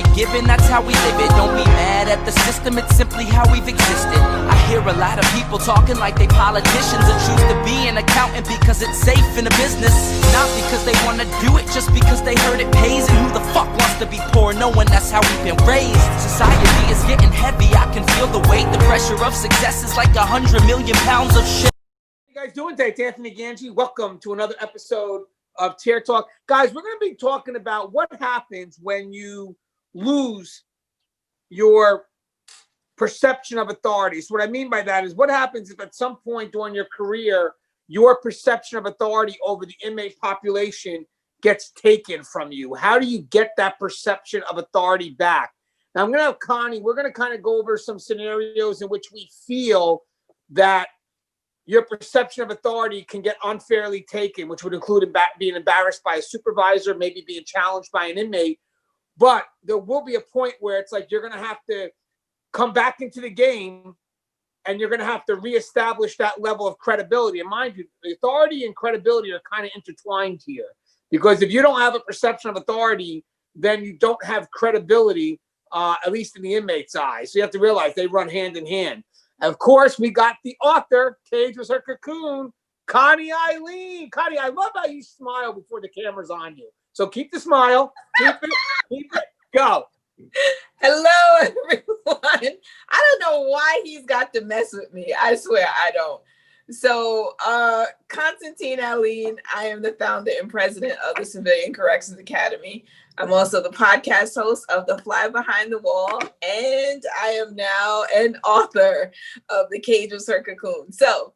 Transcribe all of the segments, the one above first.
you're given, that's how we live it. Don't be mad at the system, it's simply how we've existed. I hear a lot of people talking like they politicians and choose to be an accountant because it's safe in a business. Not because they want to do it, just because they heard it pays. And who the fuck wants to be poor knowing that's how we've been raised? Society is getting heavy, I can feel the weight. The pressure of success is like 100 million pounds of shit. How you guys doing today? It's Anthony Gangi. Welcome to another episode of Tear Talk. Guys, we're going to be talking about what happens when you lose your perception of authority. So what I mean by that is what happens if at some point during your career, your perception of authority over the inmate population gets taken from you? How do you get that perception of authority back? Now, I'm going to have Connie. We're going to kind of go over some scenarios in which we feel that your perception of authority can get unfairly taken, which would include being embarrassed by a supervisor, maybe being challenged by an inmate. But there will be a point where it's like you're going to have to come back into the game and you're going to have to reestablish that level of credibility. And mind you, the authority and credibility are kind of intertwined here, because if you don't have a perception of authority, then you don't have credibility, at least in the inmate's eyes. So you have to realize they run hand in hand. Of course, we got the author, Cage Was Her Cocoon, Connie Alleyne. Connie, I love how you smile before the camera's on you. So keep the smile. Keep it. Go. Hello, everyone. I don't know why he's got to mess with me. I swear I don't. So, Constantine Alleyne, I am the founder and president of the Civilian Corrections Academy. I'm also the podcast host of The Fly Behind the Wall, and I am now an author of The Cage Was Her Cocoon. So,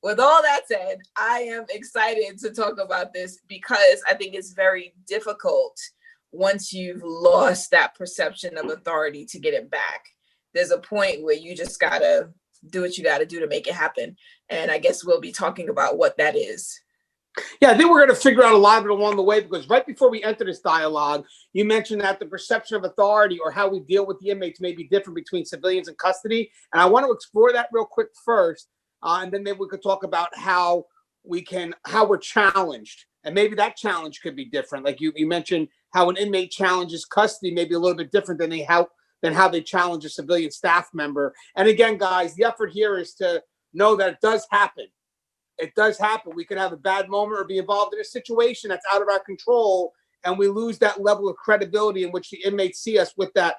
with all that said, I am excited to talk about this because I think it's very difficult once you've lost that perception of authority to get it back. There's a point where you just gotta do what you gotta do to make it happen. And I guess we'll be talking about what that is. Yeah, I think we're going to figure out a lot of it along the way, because right before we enter this dialogue, you mentioned that the perception of authority or how we deal with the inmates may be different between civilians and custody. And I want to explore that real quick first. And then maybe we could talk about how we're challenged. And maybe that challenge could be different. Like you mentioned how an inmate challenges custody may be a little bit different than how they challenge a civilian staff member. And again, guys, the effort here is to know that it does happen. It does happen. We could have a bad moment or be involved in a situation that's out of our control, and we lose that level of credibility in which the inmates see us with that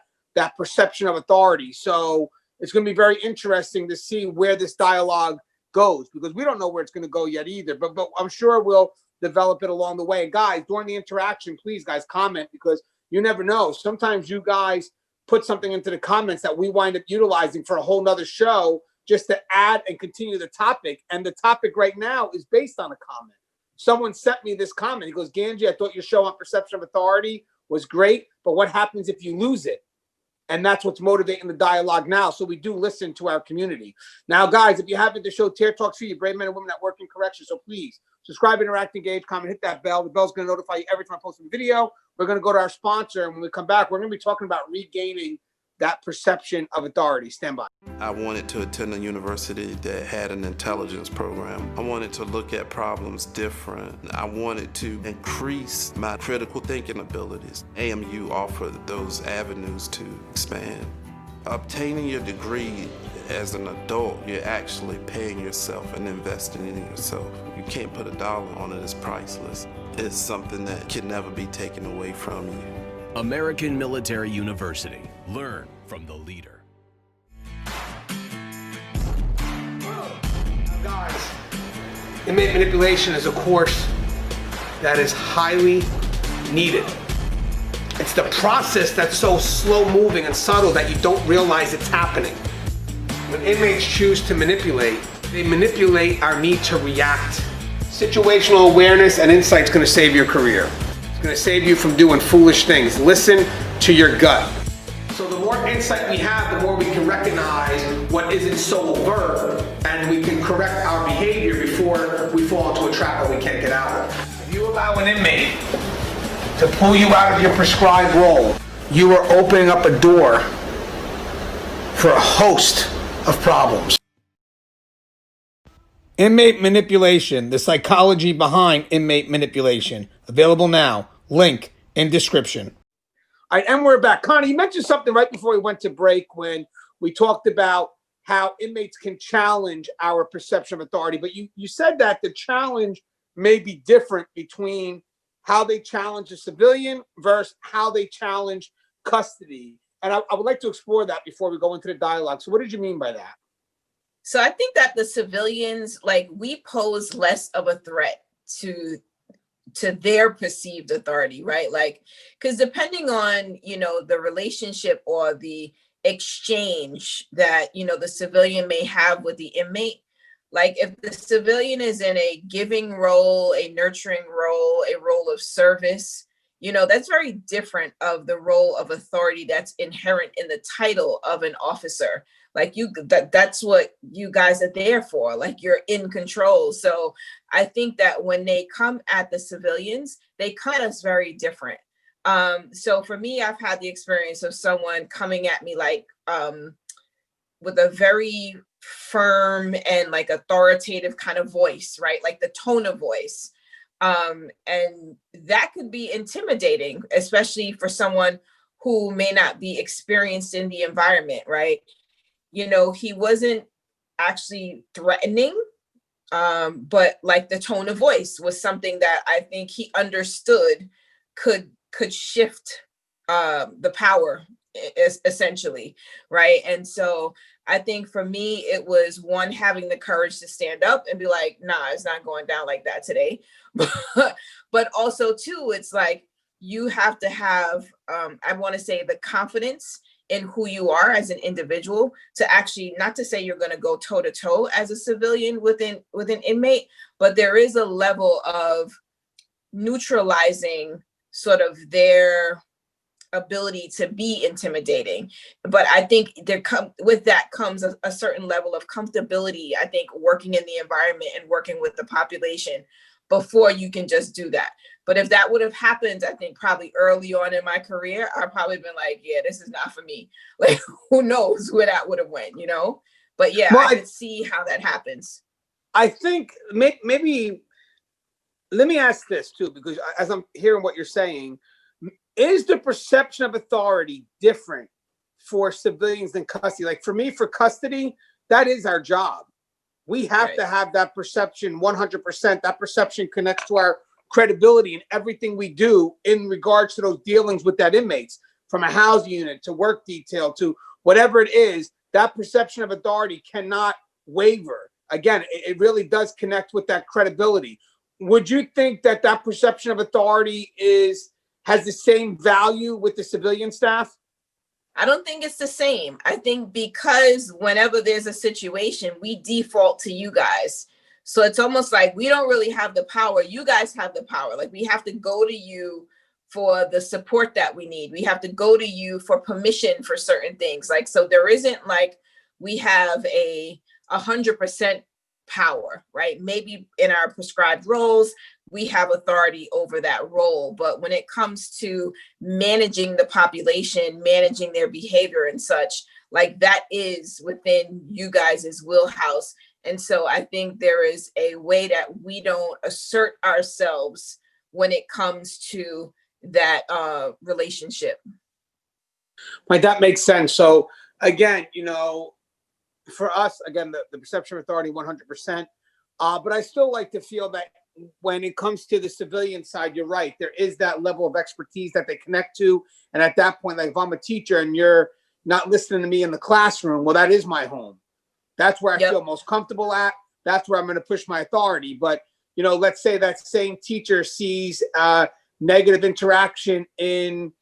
perception of authority. So it's going to be very interesting to see where this dialogue goes, because we don't know where it's going to go yet either. But I'm sure we'll develop it along the way. And guys, during the interaction, please, guys, comment, because you never know. Sometimes you guys put something into the comments that we wind up utilizing for a whole nother show, just to add and continue the topic. And the topic right now is based on a comment. Someone sent me this comment. He goes, Gangi, I thought your show on perception of authority was great, but what happens if you lose it? And that's what's motivating the dialogue now. So we do listen to our community. Now, guys, if you haven't, the show Tear Talks for you, brave men and women that work in corrections. So please subscribe, interact, engage, comment, hit that bell. The bell's going to notify you every time I post a video. We're going to go to our sponsor. And when we come back, we're going to be talking about regaining that perception of authority. Stand by. I wanted to attend a university that had an intelligence program. I wanted to look at problems different. I wanted to increase my critical thinking abilities. AMU offered those avenues to expand. Obtaining your degree as an adult, you're actually paying yourself and investing in yourself. You can't put a dollar on it. It's priceless. It's something that can never be taken away from you. American Military University. Learn from the leader. Guys, inmate manipulation is a course that is highly needed. It's the process that's so slow moving and subtle that you don't realize it's happening. When inmates choose to manipulate, they manipulate our need to react. Situational awareness and insight is going to save your career. It's going to save you from doing foolish things. Listen to your gut. So the more insight we have, the more we can recognize what isn't so overt, and we can correct our behavior before we fall into a trap that we can't get out of. If you allow an inmate to pull you out of your prescribed role, you are opening up a door for a host of problems. Inmate manipulation, the psychology behind inmate manipulation. Available now. Link in description. All right, and we're back. Connie, you mentioned something right before we went to break when we talked about how inmates can challenge our perception of authority. But you said that the challenge may be different between how they challenge a civilian versus how they challenge custody. And I would like to explore that before we go into the dialogue. So what did you mean by that? So I think that the civilians, like, we pose less of a threat to their perceived authority, right? Like, because depending on, the relationship or the exchange that, the civilian may have with the inmate, like if the civilian is in a giving role, a nurturing role, a role of service, that's very different of the role of authority that's inherent in the title of an officer. Like that's what you guys are there for. Like, you're in control. So I think that when they come at the civilians, they come at us very different. So for me, I've had the experience of someone coming at me like with a very firm and like authoritative kind of voice, right? Like the tone of voice. And that could be intimidating, especially for someone who may not be experienced in the environment, right? He wasn't actually threatening, but like the tone of voice was something that I think he understood could shift the power, essentially, right? And so I think for me, it was one, having the courage to stand up and be like, nah, it's not going down like that today. But also too, it's like, you have to have, I want to say, the confidence in who you are as an individual to actually, not to say you're going to go toe to toe as a civilian with an inmate, but there is a level of neutralizing sort of their ability to be intimidating. But I think with that comes a certain level of comfortability, I think, working in the environment and working with the population before you can just do that. But if that would have happened, I think probably early on in my career, I'd probably been like, yeah, this is not for me. Like, who knows where that would have went, But yeah, well, I could see how that happens. I think maybe, let me ask this too, because as I'm hearing what you're saying, is the perception of authority different for civilians than custody? Like for me, for custody, that is our job. We have to have that perception 100%. That perception connects to our credibility in everything we do in regards to those dealings with that inmates, from a housing unit to work detail to whatever it is. That perception of authority cannot waver. Again, it really does connect with that credibility. Would you think that perception of authority has the same value with the civilian staff? I don't think it's the same. I think because whenever there's a situation, we default to you guys. So it's almost like we don't really have the power. You guys have the power. Like, we have to go to you for the support that we need. We have to go to you for permission for certain things. Like, so there isn't like we have 100% power, right? Maybe in our prescribed roles, we have authority over that role. But when it comes to managing the population, managing their behavior and such, like, that is within you guys' wheelhouse. And so I think there is a way that we don't assert ourselves when it comes to that relationship. Right, that makes sense. So again, for us, again, the perception of authority 100%. But I still like to feel that when it comes to the civilian side, you're right. There is that level of expertise that they connect to. And at that point, like if I'm a teacher and you're not listening to me in the classroom, well, that is my home. That's where I feel most comfortable at. That's where I'm going to push my authority. But, let's say that same teacher sees negative interaction in,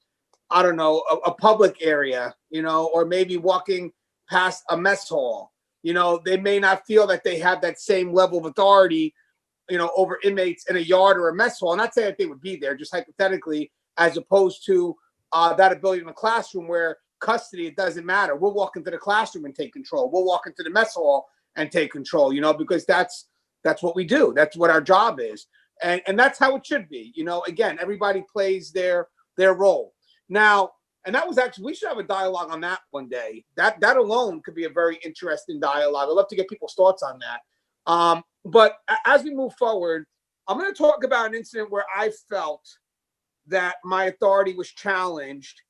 I don't know, a public area, or maybe walking past a mess hall. They may not feel that they have that same level of authority, over inmates in a yard or a mess hall. I'm not saying that they would be there, just hypothetically, as opposed to that ability in the classroom where custody, it doesn't matter. We'll walk into the classroom and take control. We'll walk into the mess hall and take control, because that's what we do. That's what our job is. And that's how it should be. Again, everybody plays their role. Now, and that was actually, we should have a dialogue on that one day. That alone could be a very interesting dialogue. I'd love to get people's thoughts on that. But as we move forward, I'm going to talk about an incident where I felt that my authority was challenged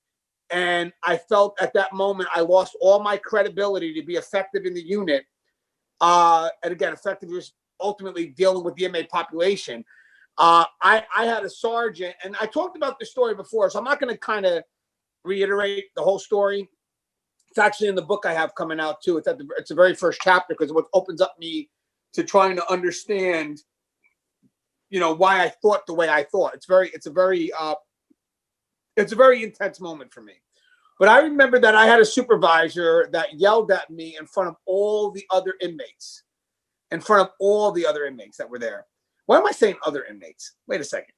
And I felt at that moment I lost all my credibility to be effective in the unit. And again, effective was ultimately dealing with the inmate population. I had a sergeant, and I talked about this story before, so I'm not going to kind of reiterate the whole story. It's actually in the book I have coming out too. It's the very first chapter, because what opens up me to trying to understand, why I thought the way I thought. It's a very intense moment for me. But I remember that I had a supervisor that yelled at me in front of all the other inmates, that were there. Why am I saying other inmates? Wait a second.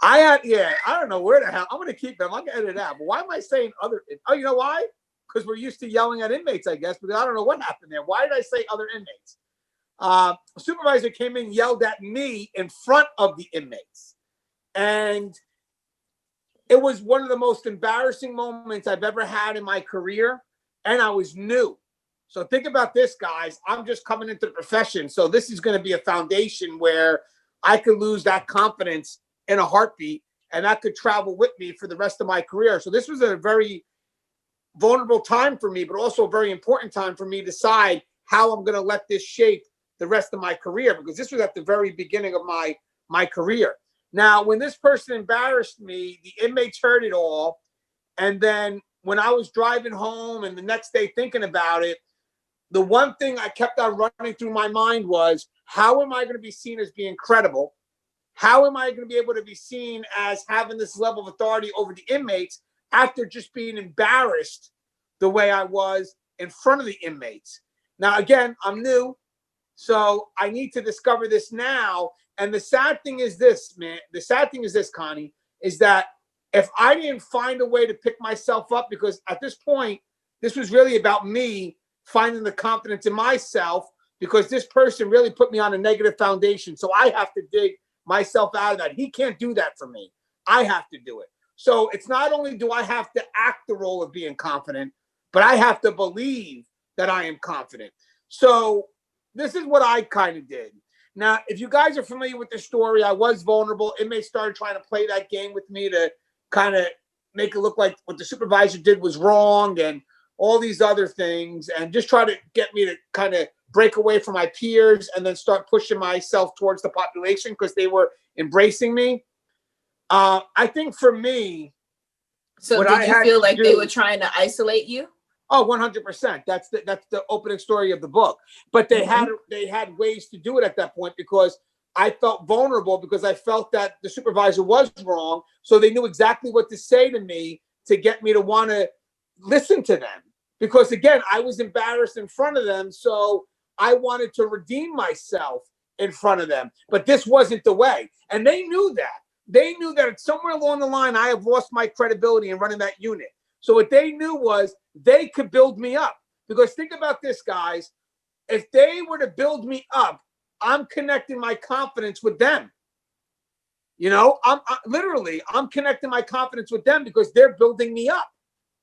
I don't know where the hell. I'm going to keep them. I'm going to edit it out. But why am I saying other? Oh, you know why? Because we're used to yelling at inmates, I guess. But I don't know what happened there. Why did I say other inmates? A supervisor came in, yelled at me in front of the inmates. And it was one of the most embarrassing moments I've ever had in my career. And I was new. So think about this, guys. I'm just coming into the profession. So this is going to be a foundation where I could lose that confidence in a heartbeat, and that could travel with me for the rest of my career. So this was a very vulnerable time for me, but also a very important time for me to decide how I'm going to let this shape the rest of my career, because this was at the very beginning of my career. Now, when this person embarrassed me, the inmates heard it all. And then when I was driving home and the next day thinking about it, the one thing I kept on running through my mind was, how am I going to be seen as being credible? How am I going to be able to be seen as having this level of authority over the inmates after just being embarrassed the way I was in front of the inmates? Now, again, I'm new, so I need to discover this now. And the sad thing is this, man. The sad thing is this, Connie, is that if I didn't find a way to pick myself up, because at this point, this was really about me finding the confidence in myself, because this person really put me on a negative foundation. So I have to dig myself out of that. He can't do that for me. I have to do it. So it's not only do I have to act the role of being confident, but I have to believe that I am confident. So this is what I kind of did. Now, if you guys are familiar with the story, I was vulnerable. Inmates started trying to play that game with me to kind of make it look like what the supervisor did was wrong and all these other things, and just try to get me to kind of break away from my peers and then start pushing myself towards the population because they were embracing me. I think for me, so did you feel like they were trying to isolate you? Oh, 100%. That's the opening story of the book. But they had ways to do it at that point, because I felt vulnerable, because I felt that the supervisor was wrong. So they knew exactly what to say to me to get me to want to listen to them. Because again, I was embarrassed in front of them. So I wanted to redeem myself in front of them. But this wasn't the way. And they knew that. They knew that somewhere along the line, I have lost my credibility in running that unit. So what they knew was they could build me up. Because think about this, guys. If they were to build me up, I'm connecting my confidence with them. I'm connecting my confidence with them because they're building me up.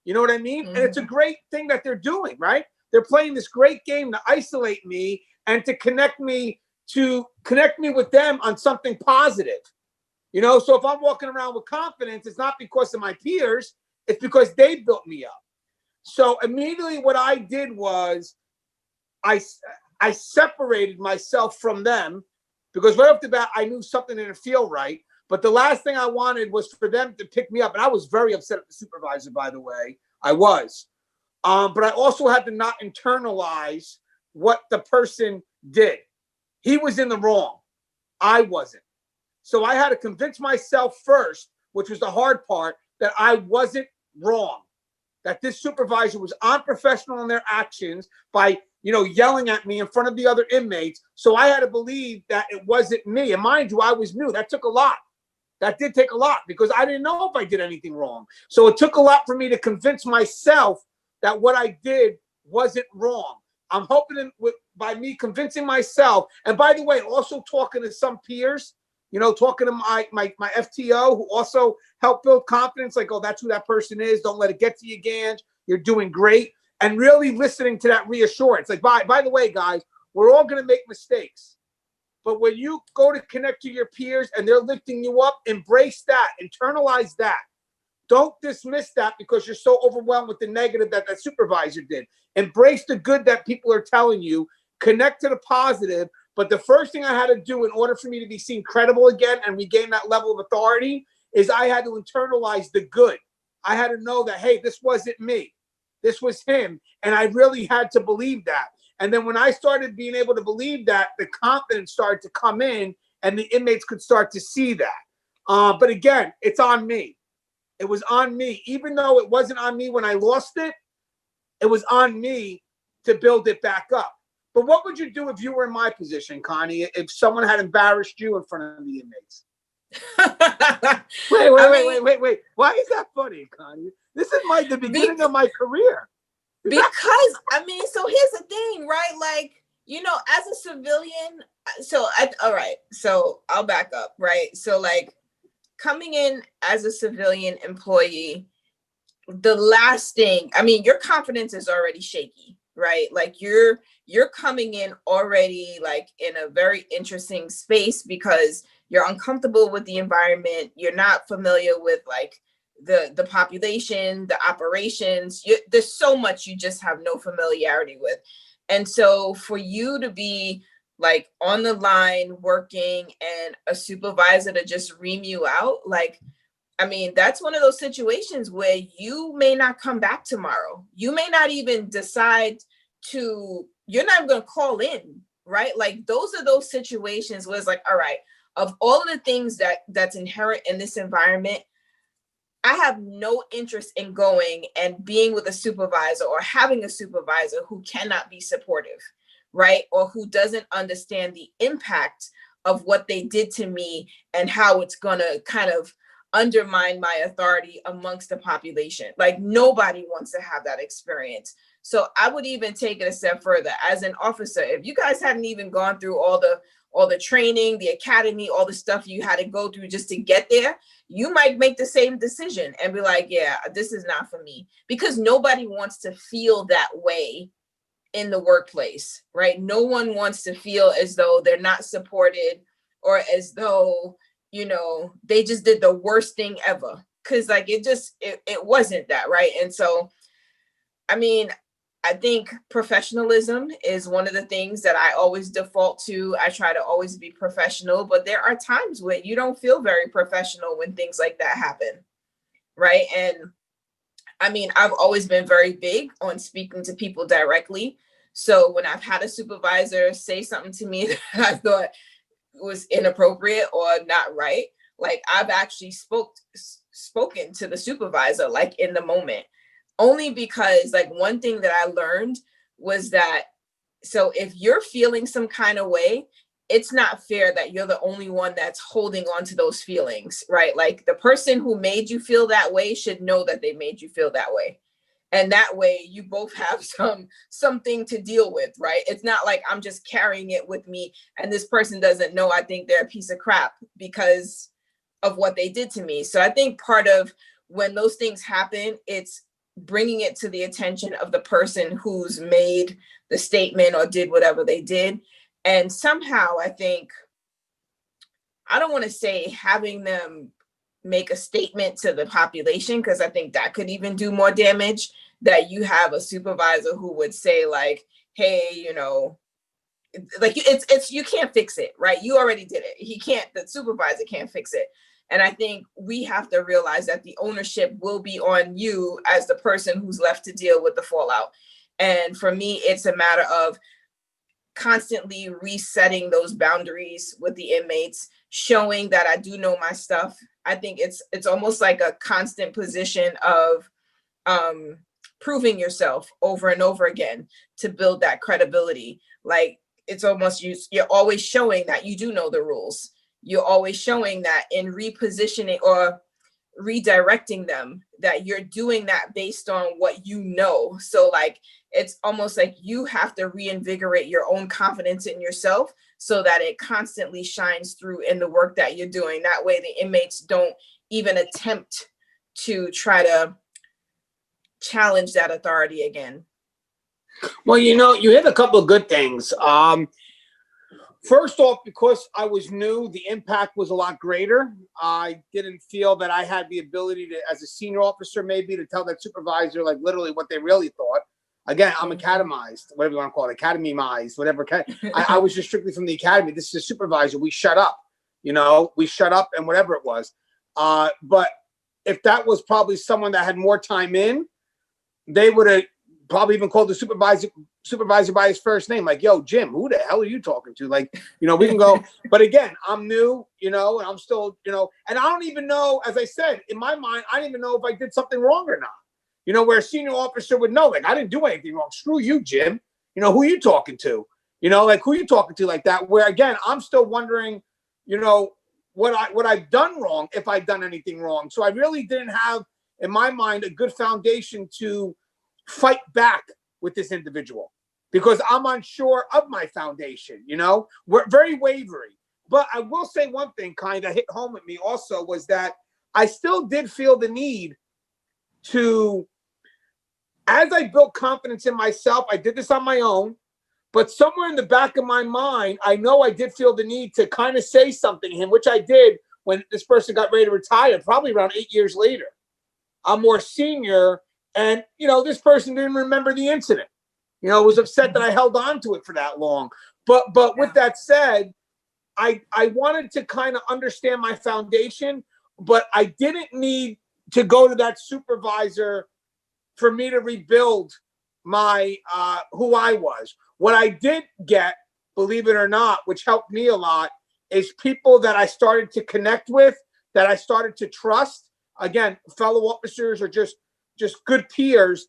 You know what I mean? Mm-hmm. And it's a great thing that they're doing, right? They're playing this great game to isolate me and to connect me with them on something positive. So if I'm walking around with confidence, it's not because of my peers, it's because they built me up. So immediately what I did was I separated myself from them, because right off the bat, I knew something didn't feel right. But the last thing I wanted was for them to pick me up. And I was very upset at the supervisor, by the way. I was. But I also had to not internalize what the person did. He was in the wrong. I wasn't. So I had to convince myself first, which was the hard part, that I wasn't wrong. That this supervisor was unprofessional in their actions by, yelling at me in front of the other inmates. So I had to believe that it wasn't me. And mind you, I was new. That took a lot. That did take a lot, because I didn't know if I did anything wrong. So it took a lot for me to convince myself that what I did wasn't wrong. I'm hoping by me convincing myself, and by the way, also talking to some peers, talking to my FTO who also helped build confidence, like, oh, that's who that person is. Don't let it get to you, Gange. You're doing great. And really listening to that reassurance. Like, by the way, guys, we're all going to make mistakes. But when you go to connect to your peers and they're lifting you up, embrace that, internalize that. Don't dismiss that because you're so overwhelmed with the negative that that supervisor did. Embrace the good that people are telling you. Connect to the positive. But the first thing I had to do in order for me to be seen credible again and regain that level of authority is I had to internalize the good. I had to know that, hey, this wasn't me. This was him. And I really had to believe that. And then when I started being able to believe that, the confidence started to come in and the inmates could start to see that. But again, it's on me. It was on me. Even though it wasn't on me when I lost it, it was on me to build it back up. But what would you do if you were in my position, Connie, if someone had embarrassed you in front of the inmates? Wait. Why is that funny, Connie? This is the beginning of my career. Because, I mean, so here's the thing, right? Like, you know, as a civilian, all right, so I'll back up, right? So like coming in as a civilian employee, the last thing, I mean, your confidence is already shaky, right? Like you're coming in already like in a very interesting space because you're uncomfortable with the environment. You're not familiar with like the population, the operations. There's so much you just have no familiarity with. And so for you to be like on the line working and a supervisor to just ream you out, like, I mean, that's one of those situations where you may not come back tomorrow. You may not even decide you're not going to call in, right? Like those are those situations where it's like, all right, of all of the things that's inherent in this environment, I have no interest in going and being with a supervisor or having a supervisor who cannot be supportive, right? Or who doesn't understand the impact of what they did to me and how it's going to kind of undermine my authority amongst the population. Like nobody wants to have that experience. So I would even take it a step further. As an officer, if you guys hadn't even gone through all the training, the academy, all the stuff you had to go through just to get there, you might make the same decision and be like, yeah, this is not for me, because nobody wants to feel that way in the workplace, right? No one wants to feel as though they're not supported or as though, you know, they just did the worst thing ever. Cause like, it wasn't that, right? And so, I mean, I think professionalism is one of the things that I always default to. I try to always be professional, but there are times when you don't feel very professional when things like that happen, right? And I mean, I've always been very big on speaking to people directly. So when I've had a supervisor say something to me that I thought was inappropriate or not right, like I've actually spoken to the supervisor like in the moment. Only because like one thing that I learned was that, so if you're feeling some kind of way, it's not fair that you're the only one that's holding on to those feelings, right? Like the person who made you feel that way should know that they made you feel that way. And that way you both have something to deal with, right? It's not like I'm just carrying it with me and this person doesn't know I think they're a piece of crap because of what they did to me. So I think part of when those things happen, it's bringing it to the attention of the person who's made the statement or did whatever they did. And somehow I think, I don't want to say having them make a statement to the population, because I think that could even do more damage, that you have a supervisor who would say like, hey, you know, like it's you can't fix it, right? You already did it. The supervisor can't fix it. And I think we have to realize that the ownership will be on you as the person who's left to deal with the fallout. And for me, it's a matter of constantly resetting those boundaries with the inmates, showing that I do know my stuff. I think it's almost like a constant position of proving yourself over and over again to build that credibility. Like it's almost you're always showing that you do know the rules. You're always showing that in repositioning or redirecting them, that you're doing that based on what you know. So like, it's almost like you have to reinvigorate your own confidence in yourself so that it constantly shines through in the work that you're doing. That way the inmates don't even attempt to try to challenge that authority again. Well, you know, you hit a couple of good things. First off, because I was new, the impact was a lot greater. I didn't feel that I had the ability to, as a senior officer, maybe to tell that supervisor, like literally what they really thought. Again, I'm academized, whatever you want to call it, academy-mized, whatever. I was just strictly from the academy. This is a supervisor. We shut up, we shut up and whatever it was. But if that was probably someone that had more time in, they would have probably even called the supervisor by his first name, like, yo, Jim, who the hell are you talking to? Like, we can go. But again, I'm new, and I'm still, and I don't even know, as I said, in my mind, I don't even know if I did something wrong or not. Where a senior officer would know, like, I d'idn't do anything wrong. Screw you, Jim. Who are you talking to? Like, who are you talking to like that? Where, again, I'm still wondering, what I've done wrong, if I've done anything wrong. So I really didn't have, in my mind, a good foundation to fight back with this individual because I'm unsure of my foundation. We're very wavering. But I will say one thing kind of hit home with me also was that I still did feel the need to, as I built confidence in myself, I did this on my own, but somewhere in the back of my mind, I know I did feel the need to kind of say something to him, which I did when this person got ready to retire, probably around 8 years later. I'm more senior, and, this person didn't remember the incident. Was upset that I held on to it for that long. But with that said, I wanted to kind of understand my foundation, but I didn't need to go to that supervisor for me to rebuild my who I was. What I did get, believe it or not, which helped me a lot, is people that I started to connect with, that I started to trust. Again, fellow officers are just good peers,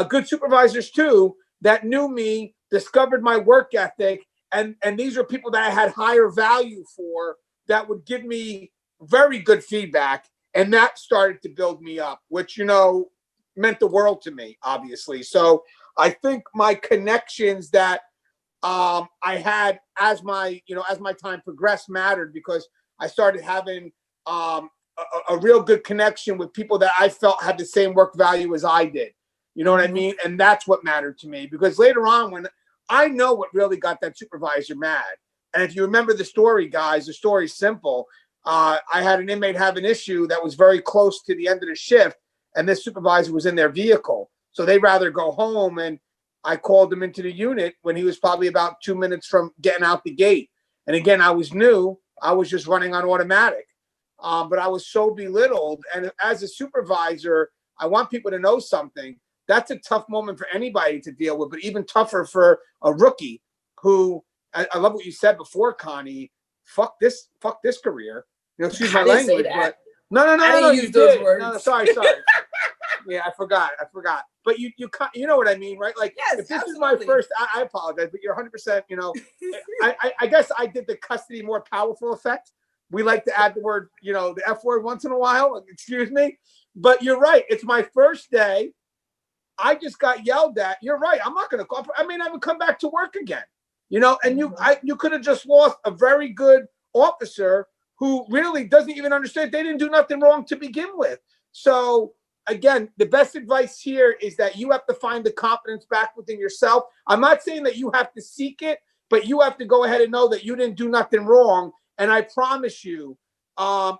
good supervisors too, that knew me, discovered my work ethic, and these are people that I had higher value for that would give me very good feedback, and that started to build me up, which meant the world to me, obviously. So I think my connections that I had as my time progressed mattered because I started having a real good connection with people that I felt had the same work value as I did. You know what I mean? And that's what mattered to me because later on, when I know what really got that supervisor mad. And if you remember the story, guys, the story's simple. I had an inmate have an issue that was very close to the end of the shift, and this supervisor was in their vehicle. So they'd rather go home, and I called him into the unit when he was probably about 2 minutes from getting out the gate. And again, I was new. I was just running on automatic. But I was so belittled. And as a supervisor, I want people to know something. That's a tough moment for anybody to deal with, but even tougher for a rookie who, I love what you said before, Connie, fuck this career. Excuse my language, but no, I didn't use those words. No, sorry. Yeah, I forgot. But you know what I mean, right? Like, yes, if this absolutely. is my first, I apologize, but you're 100%. I guess I did the custody more powerful effect. We like to add the word, the F word once in a while. Excuse me, but you're right. It's my first day. I just got yelled at. You're right. I'm not going to call. I mean, I would come back to work again. And you could have just lost a very good officer who really doesn't even understand. They didn't do nothing wrong to begin with. So again, the best advice here is that you have to find the confidence back within yourself. I'm not saying that you have to seek it, but you have to go ahead and know that you didn't do nothing wrong. And I promise you,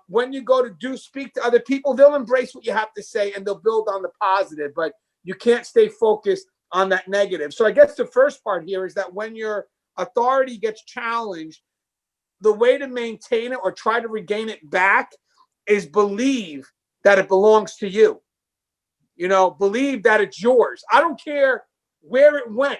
when you go to speak to other people, they'll embrace what you have to say and they'll build on the positive, but you can't stay focused on that negative. So I guess the first part here is that when your authority gets challenged, the way to maintain it or try to regain it back is believe that it belongs to you. Believe that it's yours. I don't care where it went.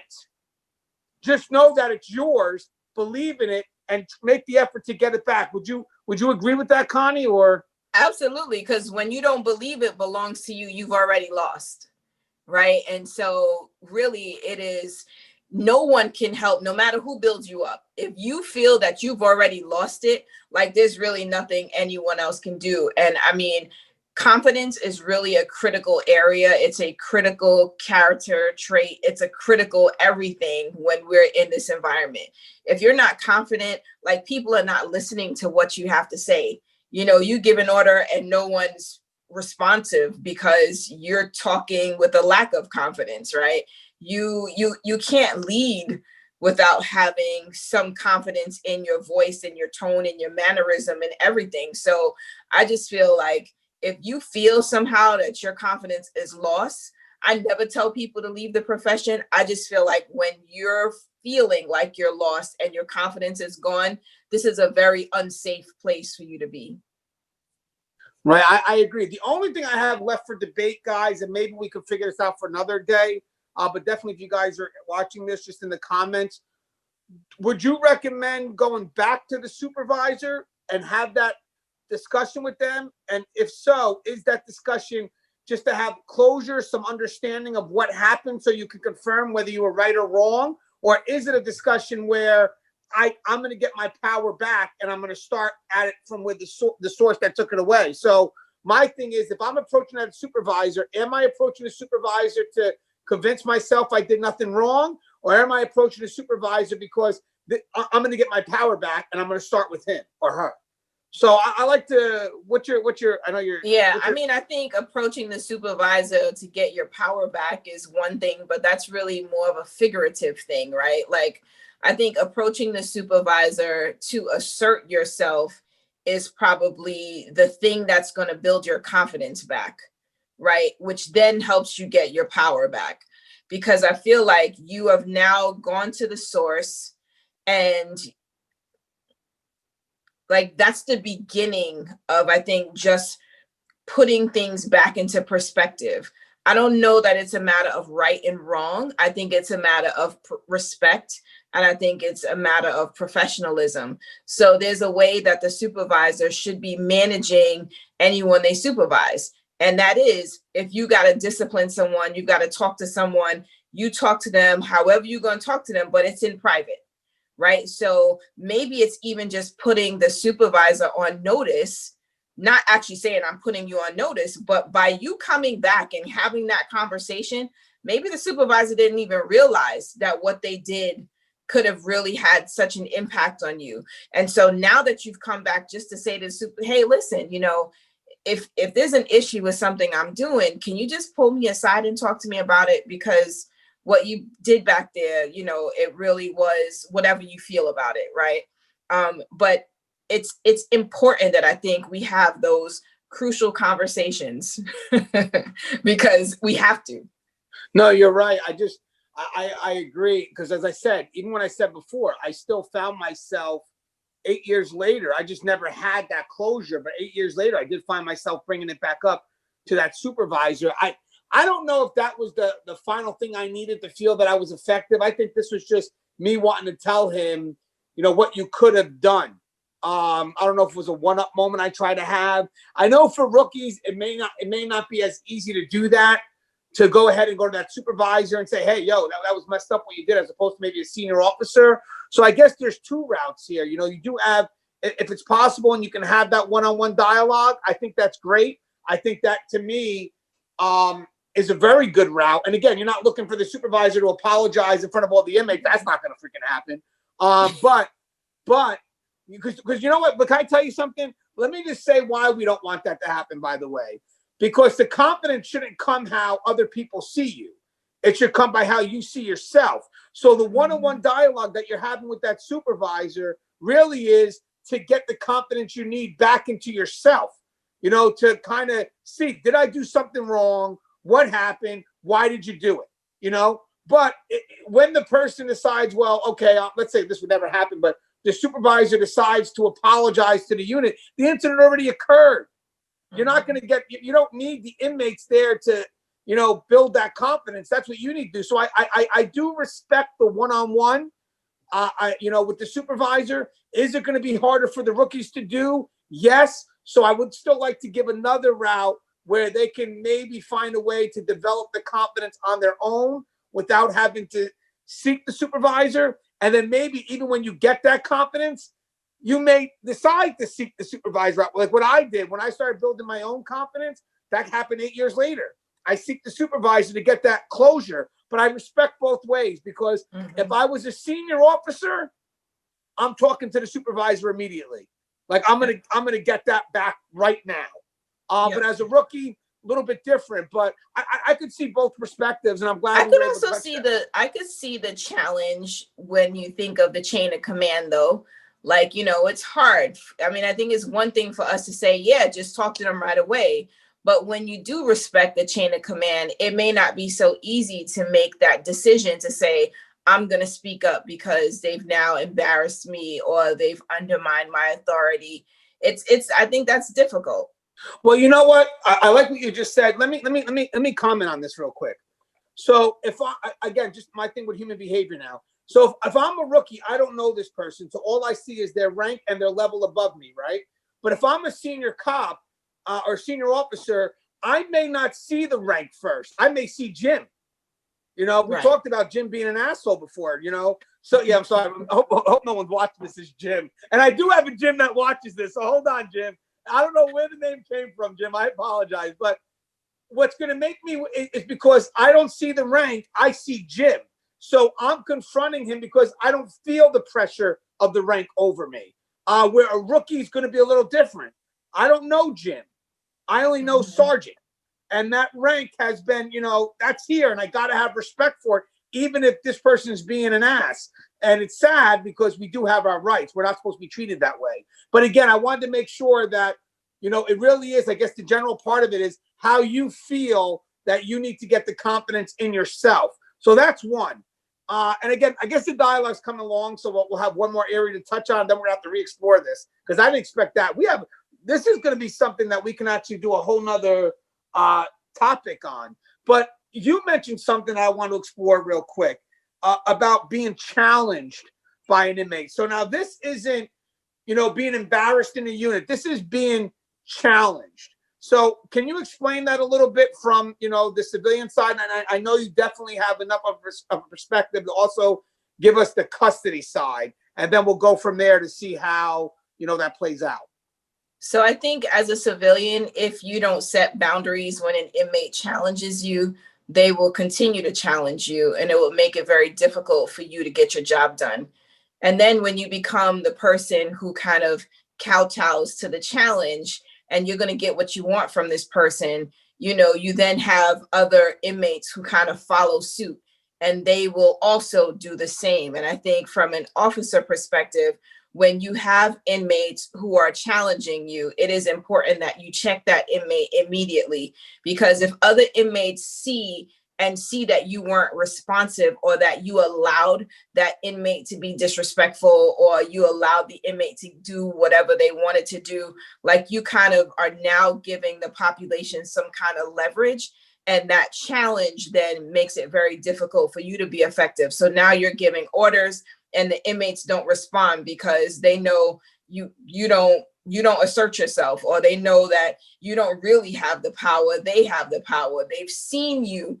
Just know that it's yours. Believe in it and make the effort to get it back. Would you agree with that, Connie? Or absolutely, because when you don't believe it belongs to you, you've already lost, right? And so really it is, no one can help, no matter who builds you up. If you feel that you've already lost it, like there's really nothing anyone else can do. And I mean, confidence is really a critical area. It's a critical character trait. It's a critical everything when we're in this environment. If you're not confident, like people are not listening to what you have to say. You give an order and no one's responsive because you're talking with a lack of confidence, right? You can't lead without having some confidence in your voice and your tone and your mannerism and everything. So I just feel like if you feel somehow that your confidence is lost, I never tell people to leave the profession. I just feel like when you're feeling like you're lost and your confidence is gone, this is a very unsafe place for you to be. Right, I agree. The only thing I have left for debate, guys, and maybe we could figure this out for another day, but definitely if you guys are watching this, just in the comments, would you recommend going back to the supervisor and have that discussion with them? And if so, is that discussion just to have closure, some understanding of what happened so you can confirm whether you were right or wrong? Or is it a discussion where I'm going to get my power back and I'm going to start at it from where the source that took it away? So my thing is, if I'm approaching that supervisor, am I approaching the supervisor to convince myself I did nothing wrong? Or am I approaching the supervisor because I'm going to get my power back and I'm going to start with him or her? So I like to, what's your, I know you're. Yeah, I mean, I think approaching the supervisor to get your power back is one thing, but that's really more of a figurative thing, right? Like, I think approaching the supervisor to assert yourself is probably the thing that's going to build your confidence back, right? Which then helps you get your power back. Because I feel like you have now gone to the source, and like that's the beginning of, I think, just putting things back into perspective. I don't know that it's a matter of right and wrong. I think it's a matter of respect. And I think it's a matter of professionalism. So there's a way that the supervisor should be managing anyone they supervise. And that is, if you got to discipline someone, you got to talk to someone, you talk to them however you're going to talk to them, but it's in private, right? So maybe it's even just putting the supervisor on notice, not actually saying I'm putting you on notice, but by you coming back and having that conversation, maybe the supervisor didn't even realize that what they did could have really had such an impact on you. And so now that you've come back just to say to super, hey, listen, you know, if there's an issue with something I'm doing, can you just pull me aside and talk to me about it? Because what you did back there, you know, it really was whatever you feel about it, right? But it's important that I think we have those crucial conversations because we have to. No, you're right. I agree, because as I said, even when I said before, I still found myself 8 years later. I just never had that closure, but 8 years later, I did find myself bringing it back up to that supervisor. I don't know if that was the final thing I needed to feel that I was effective. I think this was just me wanting to tell him, you know, what you could have done. I don't know if it was a one-up moment I tried to have. I know for rookies, it may not be as easy to do that, to go ahead and go to that supervisor and say, hey, yo, that was messed up what you did, as opposed to maybe a senior officer. So I guess there's two routes here. You know, you do have, if it's possible and you can have that one-on-one dialogue, I think that's great. I think that, to me, is a very good route. And again, you're not looking for the supervisor to apologize in front of all the inmates. That's not going to freaking happen. But because you know what? But can I tell you something? Let me just say why we don't want that to happen, by the way. Because the confidence shouldn't come how other people see you. It should come by how you see yourself. So the one-on-one dialogue that you're having with that supervisor really is to get the confidence you need back into yourself, you know, to kind of see, did I do something wrong? What happened? Why did you do it? You know, but when the person decides, well, okay, let's say this would never happen, but the supervisor decides to apologize to the unit, the incident already occurred. You're not going to get, you don't need the inmates there to, you know, build that confidence. That's what you need to do. So I do respect the one-on-one, you know, with the supervisor. Is it going to be harder for the rookies to do? Yes. So I would still like to give another route where they can maybe find a way to develop the confidence on their own without having to seek the supervisor. And then maybe even when you get that confidence, you may decide to seek the supervisor out. Like what I did when I started building my own confidence, that happened 8 years later. I seek the supervisor to get that closure, but I respect both ways, because if I was a senior officer, I'm talking to the supervisor immediately. Like I'm gonna get that back right now. But as a rookie, little bit different, but I could see both perspectives, and I'm glad I could also see the challenge when you think of the chain of command, though. Like, it's hard. I mean, I think it's one thing for us to say, yeah, just talk to them right away. But when you do respect the chain of command, it may not be so easy to make that decision to say, I'm going to speak up because they've now embarrassed me or they've undermined my authority. I think that's difficult. Well, you know what? I like what you just said. Let me comment on this real quick. So if again, just my thing with human behavior now. So if I'm a rookie, I don't know this person. So all I see is their rank and their level above me, right? But if I'm a senior cop or senior officer, I may not see the rank first. I may see Jim. We Right. talked about Jim being an asshole before, So yeah, I'm sorry. I hope no one's watching this is Jim. And I do have a Jim that watches this. So hold on, Jim. I don't know where the name came from, Jim. I apologize. But what's going to make me is because I don't see the rank. I see Jim. So I'm confronting him because I don't feel the pressure of the rank over me. Where a rookie is going to be a little different. I don't know Jim. I only know Sergeant. And that rank has been, that's here. And I got to have respect for it, even if this person is being an ass. And it's sad because we do have our rights. We're not supposed to be treated that way. But again, I wanted to make sure that, it really is, I guess the general part of it is how you feel that you need to get the confidence in yourself. So that's one. And again, I guess the dialogue's coming along, so we'll have one more area to touch on. Then we're going to have to re-explore this because I didn't expect that. This is going to be something that we can actually do a whole nother topic on. But you mentioned something I want to explore real quick about being challenged by an inmate. So now this isn't, being embarrassed in a unit. This is being challenged. So can you explain that a little bit from, the civilian side? And I know you definitely have enough of a perspective to also give us the custody side. And then we'll go from there to see how, that plays out. So I think as a civilian, if you don't set boundaries when an inmate challenges you, they will continue to challenge you, and it will make it very difficult for you to get your job done. And then when you become the person who kind of kowtows to the challenge and you're going to get what you want from this person, you then have other inmates who kind of follow suit and they will also do the same. And I think from an officer perspective, when you have inmates who are challenging you, it is important that you check that inmate immediately, because if other inmates see that you weren't responsive, or that you allowed that inmate to be disrespectful, or you allowed the inmate to do whatever they wanted to do, like you kind of are now giving the population some kind of leverage. And that challenge then makes it very difficult for you to be effective. So now you're giving orders and the inmates don't respond because they know you don't assert yourself, or they know that you don't really have the power. They have the power. They've seen you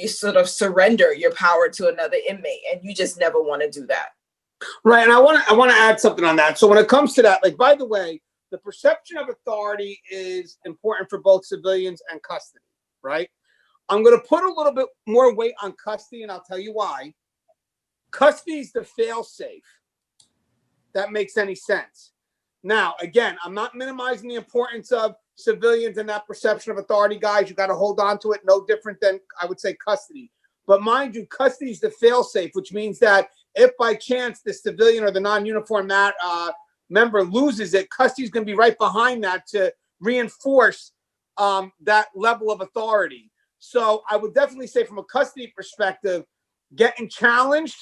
sort of surrender your power to another inmate, and you just never want to do that. Right. And I want to add something on that. So when it comes to that, like, by the way, the perception of authority is important for both civilians and custody, right? I'm going to put a little bit more weight on custody, and I'll tell you why. Custody is the fail-safe. That makes any sense. Now, again, I'm not minimizing the importance of civilians and that perception of authority, guys. You got to hold on to it. No different than, I would say, custody. But mind you, custody is the fail-safe, which means that if by chance the civilian or the non-uniform member loses it, custody is going to be right behind that to reinforce that level of authority. So I would definitely say from a custody perspective, getting challenged,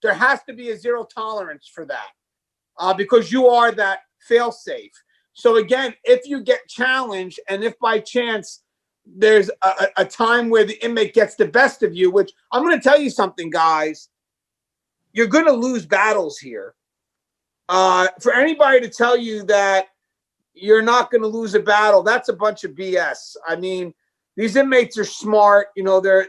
there has to be a zero tolerance for that because you are that fail-safe. So again, if you get challenged and if by chance there's a time where the inmate gets the best of you, which I'm going to tell you something, guys, you're going to lose battles here. For anybody to tell you that you're not going to lose a battle, that's a bunch of BS. I mean, these inmates are smart. They're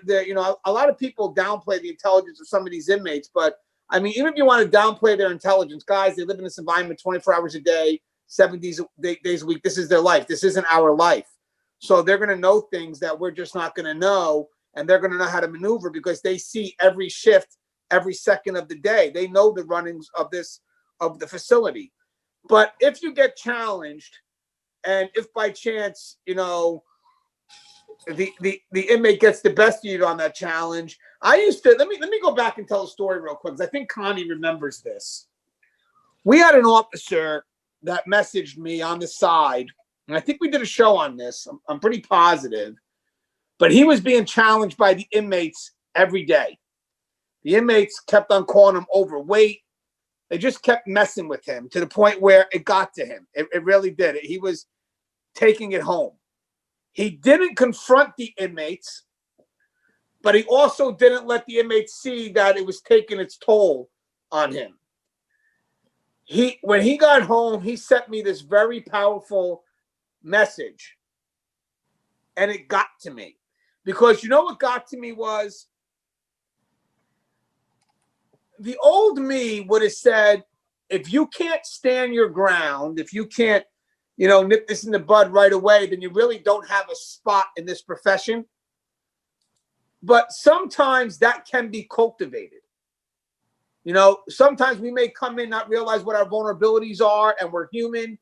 a lot of people downplay the intelligence of some of these inmates, but I mean, even if you want to downplay their intelligence, guys, they live in this environment 24 hours a day, 7 days a week. This is their life. This isn't our life. So they're going to know things that we're just not going to know, and they're going to know how to maneuver because they see every shift, every second of the day. They know the runnings of the facility. But if you get challenged, and if by chance, the inmate gets the best of you on that challenge. I used to let me go back and tell a story real quick, because I think Connie remembers this. We had an officer that messaged me on the side, and I think we did a show on this. I'm pretty positive, but he was being challenged by the inmates every day. The inmates kept on calling him overweight. They just kept messing with him to the point where it got to him. It really did. He was taking it home. He didn't confront the inmates, but he also didn't let the inmates see that it was taking its toll on him. When he got home, he sent me this very powerful message, and it got to me. Because you know what got to me was, the old me would have said, if you can't stand your ground, if you can't, nip this in the bud right away, then you really don't have a spot in this profession. But sometimes that can be cultivated. Sometimes we may come in, not realize what our vulnerabilities are, and we're human,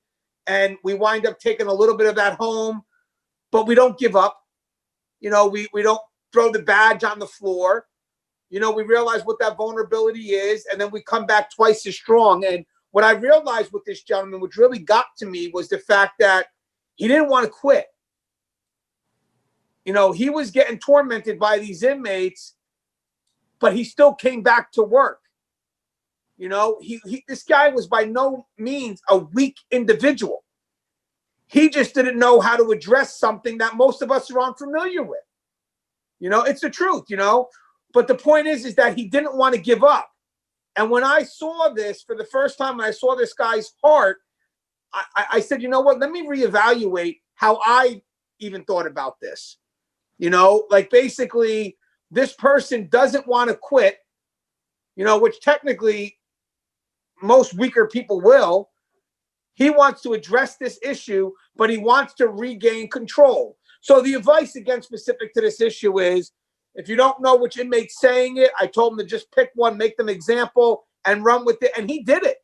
and we wind up taking a little bit of that home, but we don't give up. We don't throw the badge on the floor. We realize what that vulnerability is, and then we come back twice as strong. And what I realized with this gentleman, which really got to me, was the fact that he didn't want to quit. He was getting tormented by these inmates, but he still came back to work. This guy was by no means a weak individual. He just didn't know how to address something that most of us are unfamiliar with. It's the truth, But the point is that he didn't want to give up. And when I saw this for the first time, and I saw this guy's heart, I said, you know what? Let me reevaluate how I even thought about this. Basically, this person doesn't want to quit, which technically most weaker people will. He wants to address this issue, but he wants to regain control. So the advice, again, specific to this issue is, if you don't know which inmate's saying it, I told him to just pick one, make them example, and run with it. And he did it.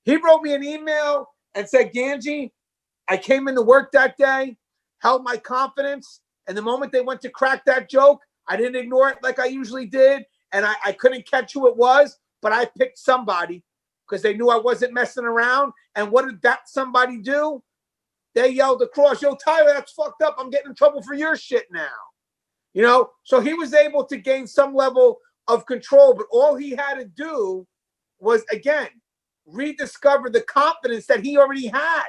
He wrote me an email and said, Gangi, I came into work that day, held my confidence, and the moment they went to crack that joke, I didn't ignore it like I usually did, and I couldn't catch who it was, but I picked somebody because they knew I wasn't messing around. And what did that somebody do? They yelled across, yo, Tyler, that's fucked up. I'm getting in trouble for your shit now. So he was able to gain some level of control, but all he had to do was, again, rediscover the confidence that he already had.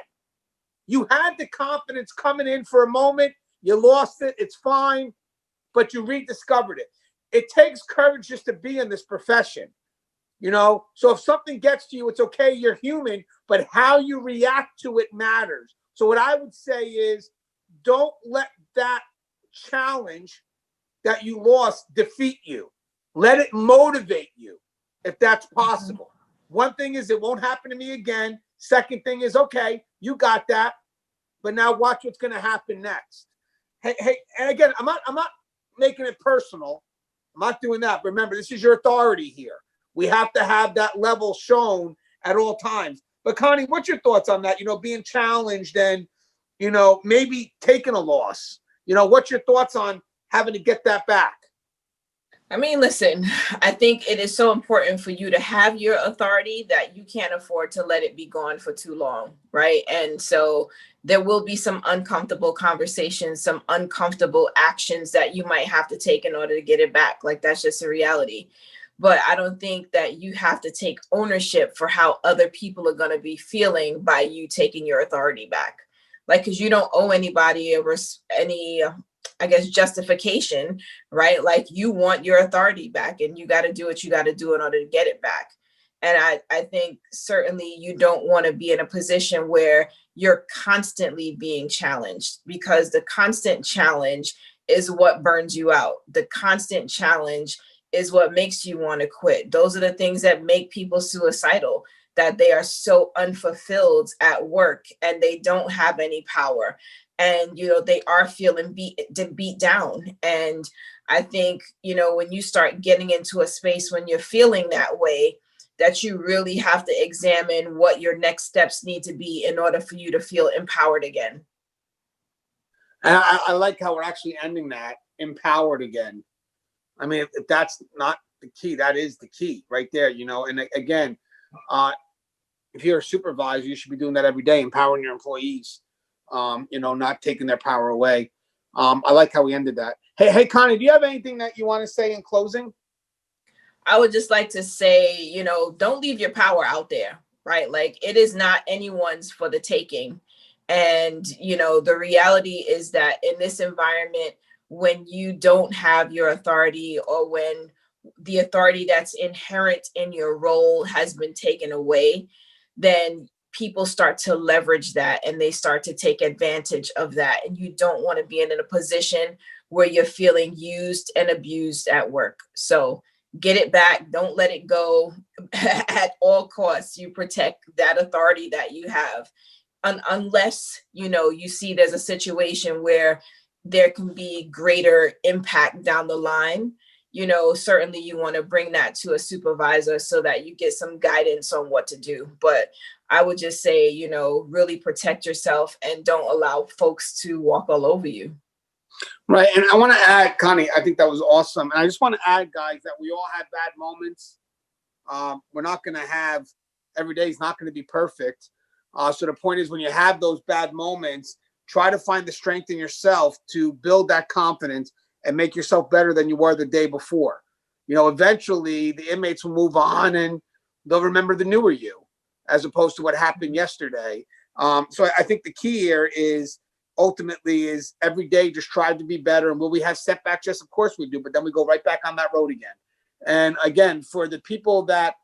You had the confidence coming in for a moment. You lost it. It's fine, but you rediscovered it. It takes courage just to be in this profession. So if something gets to you, it's okay. You're human, but how you react to it matters. So what I would say is, don't let that challenge that you lost defeat you. Let it motivate you, if that's possible. One thing is, it won't happen to me again. Second thing is, okay, you got that, but now watch what's going to happen next. Hey, and again, I'm not making it personal. I'm not doing that. Remember, this is your authority here. We have to have that level shown at all times. But Connie, what's your thoughts on that? Being challenged and, maybe taking a loss. What's your thoughts on having to get that back? I mean, listen, I think it is so important for you to have your authority that you can't afford to let it be gone for too long, right? And so there will be some uncomfortable conversations, some uncomfortable actions that you might have to take in order to get it back. Like, that's just a reality. But I don't think that you have to take ownership for how other people are going to be feeling by you taking your authority back. Like, because you don't owe anybody any justification, right? Like, you want your authority back, and you got to do what you got to do in order to get it back. And I think certainly you don't want to be in a position where you're constantly being challenged, because the constant challenge is what burns you out. The constant challenge is what makes you want to quit. Those are the things that make people suicidal, that they are so unfulfilled at work and they don't have any power. And, they are feeling beat down. And I think, when you start getting into a space when you're feeling that way, that you really have to examine what your next steps need to be in order for you to feel empowered again. And I like how we're actually ending that empowered again. I mean, if that's not the key, that is the key right there, you know. And again, if you're a supervisor, you should be doing that every day, empowering your employees, you know, not taking their power away. I like how we ended that. Hey, Connie, do you have anything that you want to say in closing? I would just like to say, you know, don't leave your power out there, right? Like, it is not anyone's for the taking. And, you know, the reality is that in this environment, when you don't have your authority, or when the authority that's inherent in your role has been taken away, then people start to leverage that and they start to take advantage of that. And you don't want to be in a position where you're feeling used and abused at work. So get it back. Don't let it go. At all costs, you protect that authority that you have. Unless, you know, you see there's a situation where there can be greater impact down the line, you know, certainly you want to bring that to a supervisor so that you get some guidance on what to do. But I would just say, you know, really protect yourself and don't allow folks to walk all over you. Right. And I want to add, Connie, I think that was awesome. And I just want to add, guys, that we all have bad moments. We're not going to have, every day is not going to be perfect. So the point is, when you have those bad moments, try to find the strength in yourself to build that confidence and make yourself better than you were the day before. You know, eventually the inmates will move on and they'll remember the newer you, as opposed to what happened yesterday. So I think the key here is ultimately is every day just try to be better. And will we have setbacks? Yes, of course we do. But then we go right back on that road again. And again, for the people that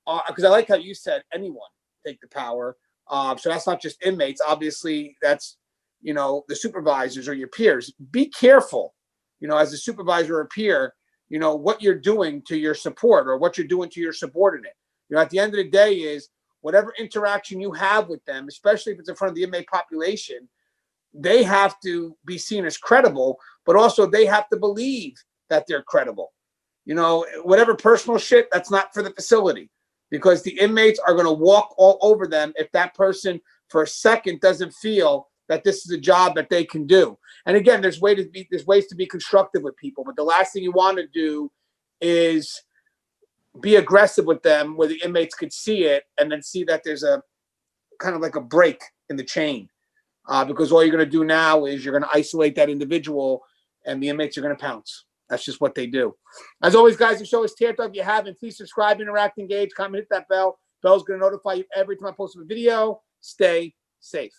are, because I like how you said anyone take the power. So that's not just inmates. Obviously, that's, you know, the supervisors or your peers. Be careful, you know, as a supervisor or peer, you know, what you're doing to your support or what you're doing to your subordinate. You know, at the end of the day is whatever interaction you have with them, especially if it's in front of the inmate population, they have to be seen as credible, but also they have to believe that they're credible. You know, whatever personal shit, that's not for the facility, because the inmates are going to walk all over them if that person for a second doesn't feel that this is a job that they can do. And again, there's ways to be constructive with people, but the last thing you want to do is be aggressive with them where the inmates could see it and then see that there's a kind of like a break in the chain. Because all you're going to do now is you're going to isolate that individual and the inmates are going to pounce. That's just what they do. As always, guys, the show is Tear Talk. If you haven't, please subscribe, interact, engage, comment, hit that bell. Bell's going to notify you every time I post a video. Stay safe.